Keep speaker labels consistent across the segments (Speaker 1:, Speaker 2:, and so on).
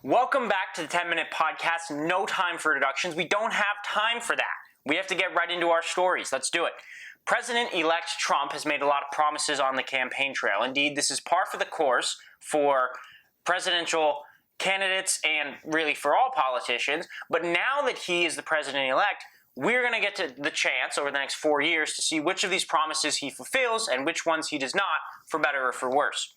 Speaker 1: Welcome back to the 10-Minute Podcast. No time for introductions. We don't have time for that. We have to get right into our stories. Let's do it. President-elect Trump has made a lot of promises on the campaign trail. Indeed, this is par for the course for presidential candidates and really for all politicians. But now that he is the president-elect, we're going to get to the chance over the next 4 years to see which of these promises he fulfills and which ones he does not, for better or for worse.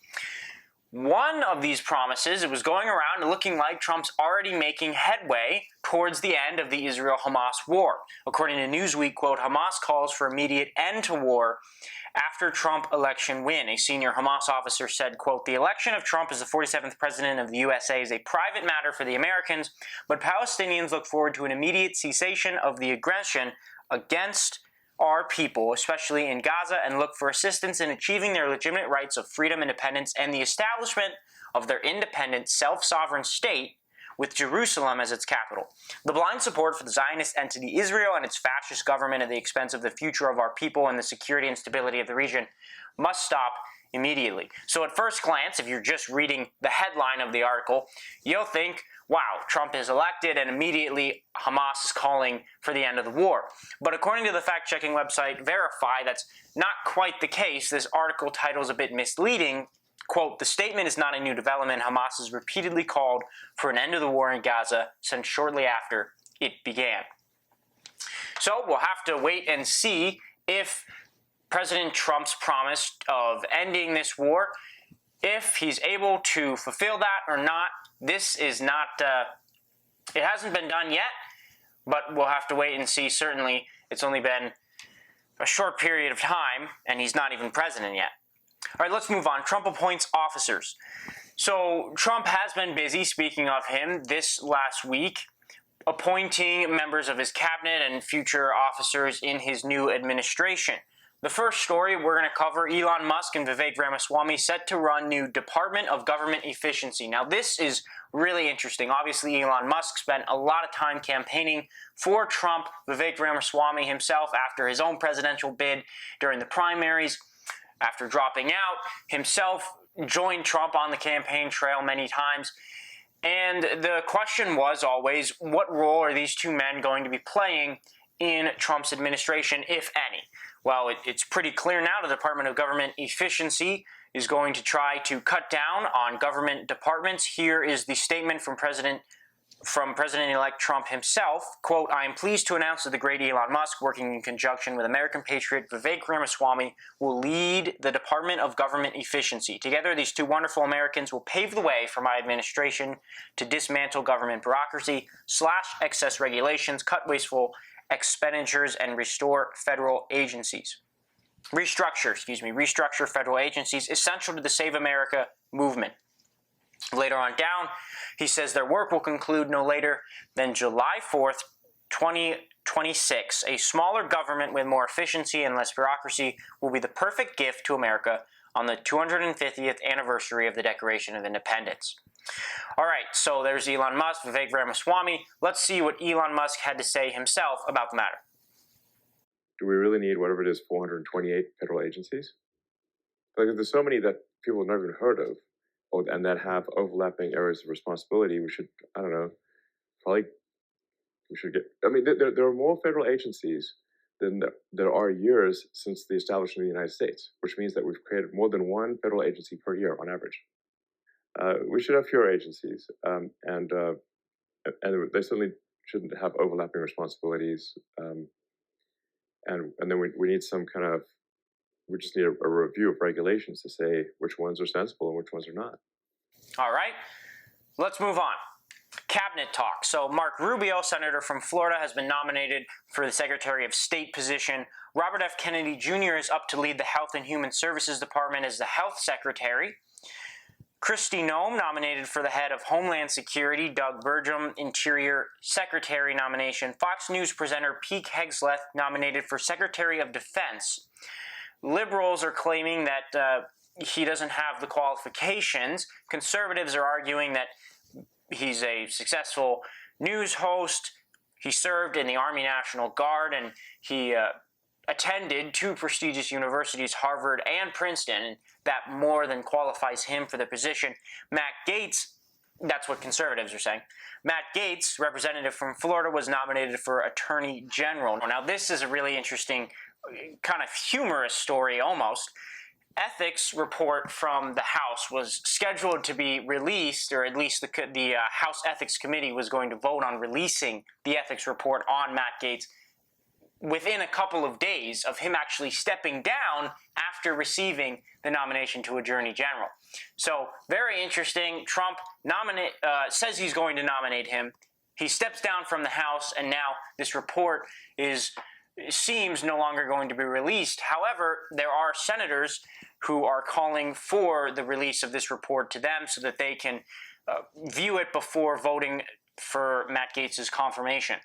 Speaker 1: One of these promises, it was going around and looking like Trump's already making headway towards the end of the Israel-Hamas war. According to Newsweek, quote, Hamas calls for immediate end to war after Trump election win. A senior Hamas officer said, quote, the election of Trump as the 47th president of the USA is a private matter for the Americans, but Palestinians look forward to an immediate cessation of the aggression against our people, especially in Gaza, and look for assistance in achieving their legitimate rights of freedom, independence, and the establishment of their independent, self-sovereign state with Jerusalem as its capital. The blind support for the Zionist entity Israel and its fascist government at the expense of the future of our people and the security and stability of the region must stop immediately. So at first glance, if you're just reading the headline of the article, you'll think, wow, Trump is elected and immediately Hamas is calling for the end of the war. But according to the fact-checking website Verify, that's not quite the case. This article title is a bit misleading. Quote, the statement is not a new development. Hamas has repeatedly called for an end to the war in Gaza since shortly after it began. So we'll have to wait and see if President Trump's promise of ending this war, if he's able to fulfill that or not. This is not, it hasn't been done yet, but we'll have to wait and see. Certainly, it's only been a short period of time, and he's not even president yet. All right, let's move on. Trump appoints officers. So Trump has been busy, speaking of him, this last week, appointing members of his cabinet and future officers in his new administration. The first story we're going to cover, Elon Musk and Vivek Ramaswamy set to run new Department of Government Efficiency. Now, this is really interesting. Obviously, Elon Musk spent a lot of time campaigning for Trump. Vivek Ramaswamy himself, after his own presidential bid during the primaries, after dropping out, himself joined Trump on the campaign trail many times. And the question was always, what role are these two men going to be playing in Trump's administration, if any? Well, it's pretty clear now the Department of Government Efficiency is going to try to cut down on government departments. Here is the statement from President-elect Trump himself. Quote, I am pleased to announce that the great Elon Musk, working in conjunction with American patriot Vivek Ramaswamy, will lead the Department of Government Efficiency. Together, these two wonderful Americans will pave the way for my administration to dismantle government bureaucracy, slash excess regulations, cut wasteful expenditures, and restore federal agencies. Restructure federal agencies, essential to the Save America movement. Later on down, he says their work will conclude no later than July 4th, 2026. A smaller government with more efficiency and less bureaucracy will be the perfect gift to America on the 250th anniversary of the Declaration of Independence. All right, so there's Elon Musk, Vivek Ramaswamy. Let's see what Elon Musk had to say himself about the matter.
Speaker 2: Do we really need whatever it is, 428 federal agencies? Like, there's so many that people have never even heard of, and that have overlapping areas of responsibility. We should, I don't know, probably we should get. I mean, there are more federal agencies than there are years since the establishment of the United States, which means that we've created more than one federal agency per year on average. We should have fewer agencies, and they certainly shouldn't have overlapping responsibilities. And then we need some kind of, we just need a review of regulations to say which ones are sensible and which ones are not.
Speaker 1: All right, let's move on. Cabinet talk. So Mark Rubio, senator from Florida, has been nominated for the Secretary of State position. Robert F. Kennedy Jr. is up to lead the Health and Human Services Department as the Health Secretary. Kristi Noem nominated for the head of Homeland Security. Doug Burgum, Interior Secretary nomination. Fox News presenter Pete Hegseth nominated for Secretary of Defense. Liberals are claiming that he doesn't have the qualifications. Conservatives are arguing that he's a successful news host. He served in the Army National Guard, and he attended two prestigious universities, Harvard and Princeton, and that more than qualifies him for the position. Matt Gaetz That's what conservatives are saying. Matt Gaetz, representative from Florida, was nominated for Attorney General. Now, this is a really interesting, kind of humorous story almost. Ethics report from the House was scheduled to be released, or at least the House Ethics Committee was going to vote on releasing the ethics report on Matt Gaetz within a couple of days of him actually stepping down after receiving the nomination to Attorney General. So, very interesting. Trump says he's going to nominate him. He steps down from the House, and now this report seems no longer going to be released. However, there are senators who are calling for the release of this report to them so that they can view it before voting for Matt Gaetz' confirmation.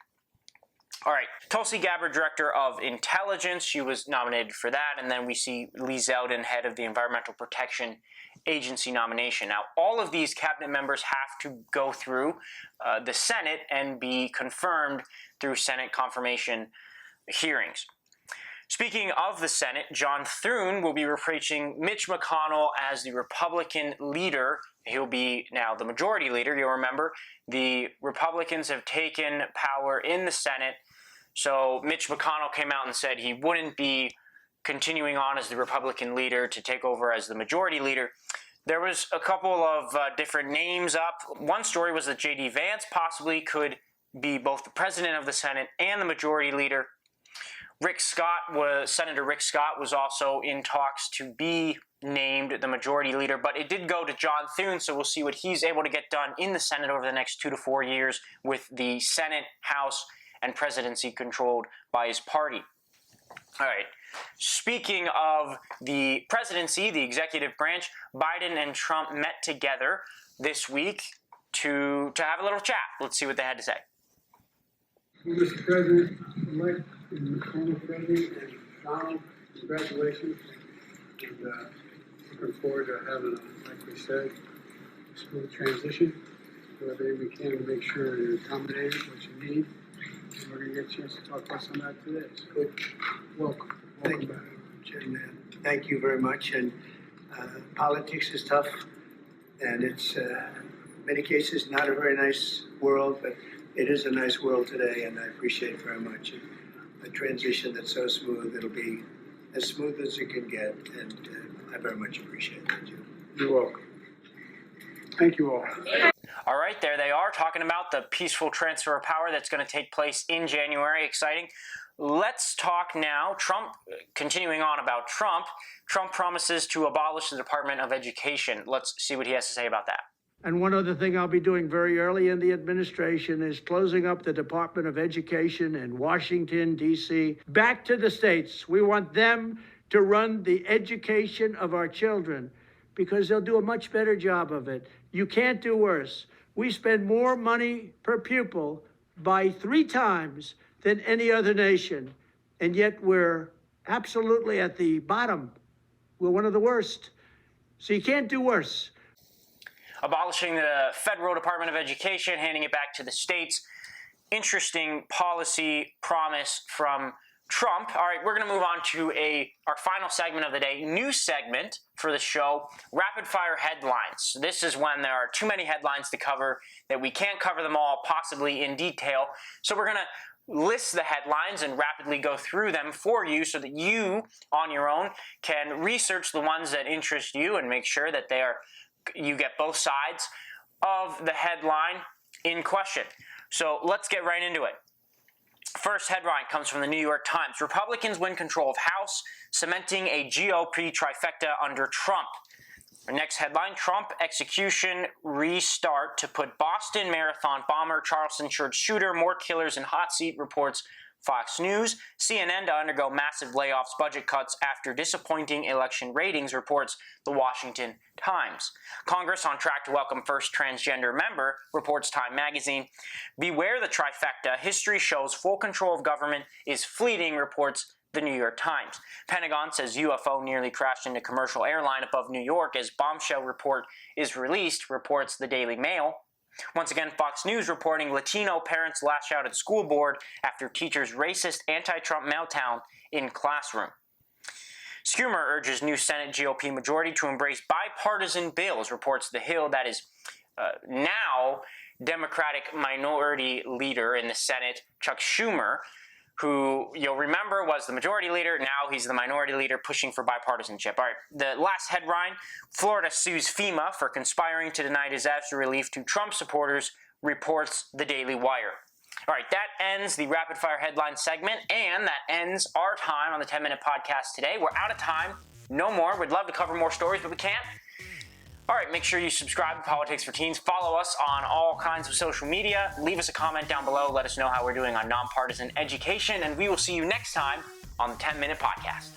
Speaker 1: All right, Tulsi Gabbard, Director of Intelligence, she was nominated for that, and then we see Lee Zeldin, head of the Environmental Protection Agency nomination. Now, all of these cabinet members have to go through the Senate and be confirmed through Senate confirmation hearings. Speaking of the Senate, John Thune will be replacing Mitch McConnell as the Republican leader. He'll be now the majority leader. You'll remember the Republicans have taken power in the Senate. So Mitch McConnell came out and said he wouldn't be continuing on as the Republican leader to take over as the majority leader. There was a couple of different names up. One story was that J.D. Vance possibly could be both the president of the Senate and the majority leader. Senator Rick Scott was also in talks to be named the majority leader, but it did go to John Thune, so we'll see what he's able to get done in the Senate over the next 2 to 4 years with the Senate, House, and presidency controlled by his party. All right. Speaking of the presidency, the executive branch, Biden and Trump met together this week to have a little chat. Let's see what they had to say.
Speaker 3: Mr. President-elect and former President, and Donald, congratulations. And looking forward to having, like we said, a smooth transition. Do everything we can to make sure you're accommodated, what you need. And we're going to get a chance to talk about some of that today. So,
Speaker 4: good.
Speaker 3: Welcome.
Speaker 4: Thank you. Thank you very much. And politics is tough, and it's in many cases not a very nice world, but it is a nice world today, and I appreciate it very much. And a transition that's so smooth, it'll be as smooth as it can get, and I very much appreciate it. Thank you.
Speaker 3: You're welcome. Thank you all.
Speaker 1: All right, there they are, talking about the peaceful transfer of power that's going to take place in January. Exciting. Let's talk now. Continuing on about Trump. Trump promises to abolish the Department of Education. Let's see what he has to say about that.
Speaker 5: And one other thing I'll be doing very early in the administration is closing up the Department of Education in Washington, D.C. back to the states. We want them to run the education of our children because they'll do a much better job of it. You can't do worse. We spend more money per pupil by 3 times than any other nation, and yet we're absolutely at the bottom. We're one of the worst. So you can't do worse.
Speaker 1: Abolishing the federal Department of Education, handing it back to the states. Interesting policy promise from Trump. All right, we're going to move on to our final segment of the day, new segment for the show, rapid fire headlines. This is when there are too many headlines to cover that we can't cover them all possibly in detail. So we're going to list the headlines and rapidly go through them for you so that you, on your own, can research the ones that interest you and make sure that you get both sides of the headline in question. So let's get right into it. First headline comes from the New York Times. Republicans win control of House, cementing a GOP trifecta under Trump. Our next headline, Trump execution restart to put Boston Marathon bomber, Charleston church shooter, more killers in hot seat, reports Fox News. CNN to undergo massive layoffs, budget cuts after disappointing election ratings, reports The Washington Times. Congress on track to welcome first transgender member, reports Time Magazine. Beware the trifecta. History shows full control of government is fleeting, reports The New York Times. Pentagon says UFO nearly crashed into commercial airline above New York as bombshell report is released, reports the Daily Mail. Once again, Fox News reporting Latino parents lash out at school board after teacher's racist anti-Trump meltdown in classroom. Schumer urges new Senate GOP majority to embrace bipartisan bills, reports The Hill. That is now Democratic minority leader in the Senate, Chuck Schumer, who you'll remember was the majority leader. Now he's the minority leader pushing for bipartisanship. All right, the last headline, Florida sues FEMA for conspiring to deny disaster relief to Trump supporters, reports the Daily Wire. All right, that ends the rapid fire headline segment, and that ends our time on the 10-minute podcast today. We're out of time. No more. We'd love to cover more stories, but we can't. All right, make sure you subscribe to Politics for Teens. Follow us on all kinds of social media. Leave us a comment down below. Let us know how we're doing on nonpartisan education, and we will see you next time on the 10-minute podcast.